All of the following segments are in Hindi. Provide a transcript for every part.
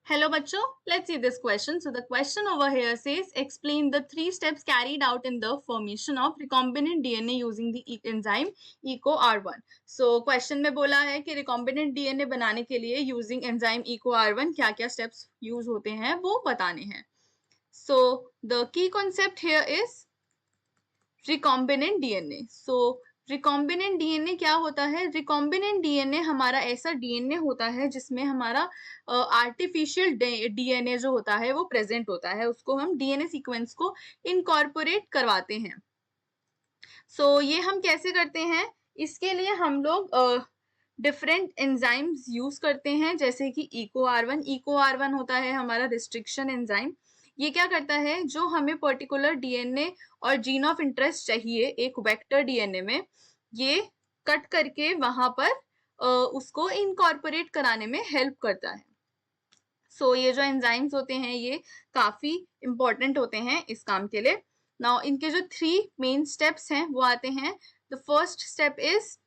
Hello bachcho, let's see this question. So the question over here says explain the 3 steps carried out in the formation of recombinant DNA using the enzyme EcoR1. So question में बोला है कि recombinant DNA बनाने के लिए using enzyme EcoR1 क्या-क्या steps use होते हैं वो बताने हैं. So the key concept here is recombinant DNA. So recombinant DNA क्या होता है? रिकॉम्बिनेंट डीएनए हमारा ऐसा डीएनए होता है जिसमें हमारा आर्टिफिशियल डीएनए जो होता है वो प्रेजेंट होता है, उसको हम डीएनए सीक्वेंस को इनकॉर्पोरेट करवाते हैं. सो ये हम कैसे करते हैं? इसके लिए हम लोग डिफरेंट एंजाइम्स यूज करते हैं, जैसे कि EcoR1 होता है हमारा रिस्ट्रिक्शन एंजाइम. ये क्या करता है? जो हमें पर्टिकुलर डीएनए और जीन ऑफ इंटरेस्ट चाहिए एक वेक्टर डीएनए में, ये कट करके वहां पर उसको इनकॉर्पोरेट कराने में हेल्प करता है. सो ये जो एंजाइम्स होते हैं ये काफी इंपॉर्टेंट होते हैं इस काम के लिए. नाउ इनके जो 3 मेन स्टेप्स हैं वो आते हैं. The first step is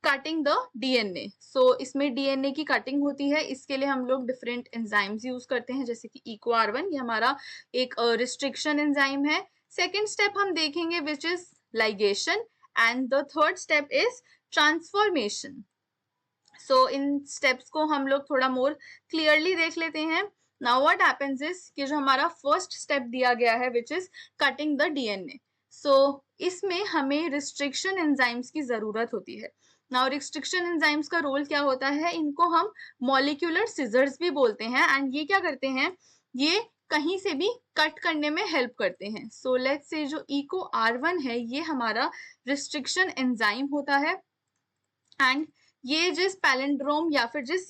cutting the DNA. So इसमें डीएनए की कटिंग होती है, इसके लिए हम लोग डिफरेंट एंजाइम्स यूज करते हैं, जैसे कि EcoR1 ये हमारा एक रिस्ट्रिक्शन एंजाइम है. सेकेंड स्टेप हम देखेंगे which is ligation and the third step is transformation. So in steps को हम लोग थोड़ा मोर क्लियरली देख लेते हैं. नाउ व्हाट हैपेंस इज कि जो हमारा फर्स्ट स्टेप दिया गया है which is cutting the DNA. So इसमें हमें रिस्ट्रिक्शन एंजाइम्स की जरूरत होती है. नाउ रिस्ट्रिक्शन एंजाइम्स का रोल क्या होता है? इनको हम मॉलिक्यूलर सिजर्स भी बोलते हैं एंड ये क्या करते हैं? ये कहीं से भी कट करने में हेल्प करते हैं. सो लेट्स से जो EcoR1 है ये हमारा रिस्ट्रिक्शन एंजाइम होता है एंड ये जिस पैलिंड्रोम या फिर जिस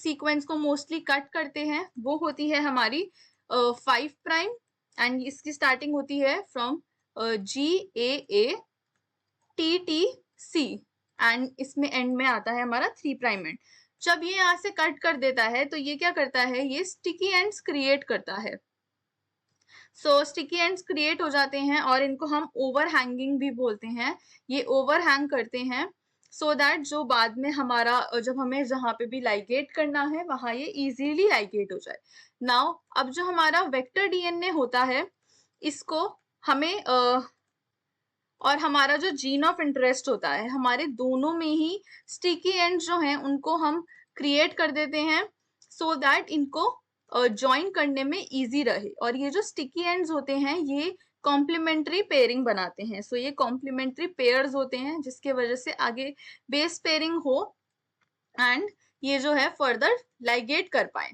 सीक्वेंस को मोस्टली कट करते हैं वो होती है हमारी 5 प्राइम एंड इसकी स्टार्टिंग होती है फ्रॉम GAATTC एंड इसमें एंड में आता है हमारा 3 प्राइम एंड. जब ये यहाँ से कट कर देता है तो ये क्या करता है? ये स्टिकी एंड्स क्रिएट करता है. सो स्टिकी एंड्स क्रिएट हो जाते हैं और इनको हम ओवरहैंगिंग भी बोलते हैं. ये ओवरहैंग करते हैं सो दैट जो बाद में हमारा जब हमें जहां पे भी लाइगेट करना है वहां ये इजीली लाइगेट हो जाए. नाउ अब जो हमारा वेक्टर डीएनए होता है इसको हमें और हमारा जो जीन ऑफ इंटरेस्ट होता है, हमारे दोनों में ही स्टिकी एंड जो हैं उनको हम क्रिएट कर देते हैं सो दैट इनको ज्वाइन करने में इजी रहे. और ये जो स्टिकी एंड्स होते हैं ये कॉम्प्लीमेंट्री पेयरिंग बनाते हैं. सो ये कॉम्प्लीमेंट्री पेयर्स होते हैं जिसके वजह से आगे बेस पेयरिंग हो एंड ये जो है फर्दर लाइगेट कर पाए.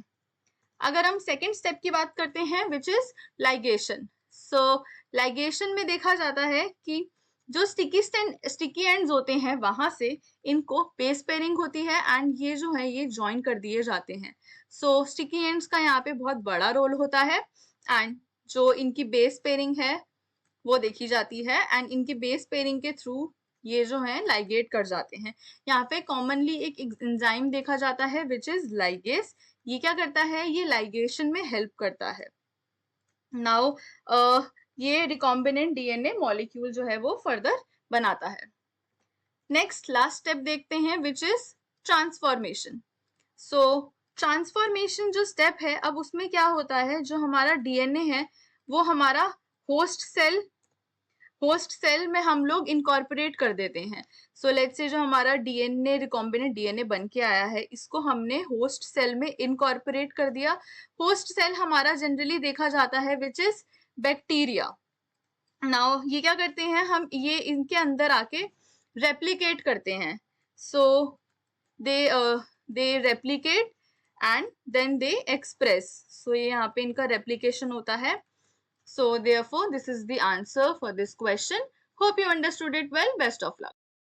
अगर हम सेकेंड स्टेप की बात करते हैं which is ligation. So ligation में देखा जाता है कि जो स्टिकी एंड्स होते हैं वहां से इनको बेस पेयरिंग होती है एंड ये जो है ये ज्वाइन कर दिए जाते हैं. सो स्टिकी एंड्स का यहाँ पे बहुत बड़ा रोल होता है एंड जो इनकी बेस पेयरिंग है वो देखी जाती है एंड इनकी बेस पेयरिंग के थ्रू ये जो है लाइगेट कर जाते हैं. यहाँ पे कॉमनली एक एंजाइम देखा जाता है विच इज लाइगेस. ये क्या करता है? ये लाइगेशन में हेल्प करता है. नाउ ये रिकॉम्बिनेंट डीएनए मॉलिक्यूल जो है वो फर्दर बनाता है. नेक्स्ट लास्ट स्टेप देखते हैं which is transformation. So transformation जो स्टेप है अब उसमें क्या होता है? जो हमारा डीएनए है वो हमारा होस्ट सेल में हम लोग इनकॉर्पोरेट कर देते हैं. सो लेट्स से जो हमारा डीएनए रिकॉम्बिनेंट डीएनए बन के आया है इसको हमने होस्ट सेल में इनकॉर्पोरेट कर दिया. होस्ट सेल हमारा जनरली देखा जाता है विच इज बैक्टीरिया. नाउ ये क्या करते हैं? हम ये इनके अंदर आके रेप्लिकेट करते हैं. So they replicate and then they express. So ये यहाँ पे इनका रेप्लिकेशन होता है. So therefore, this is the answer for this question. Hope you understood it well. Best of luck.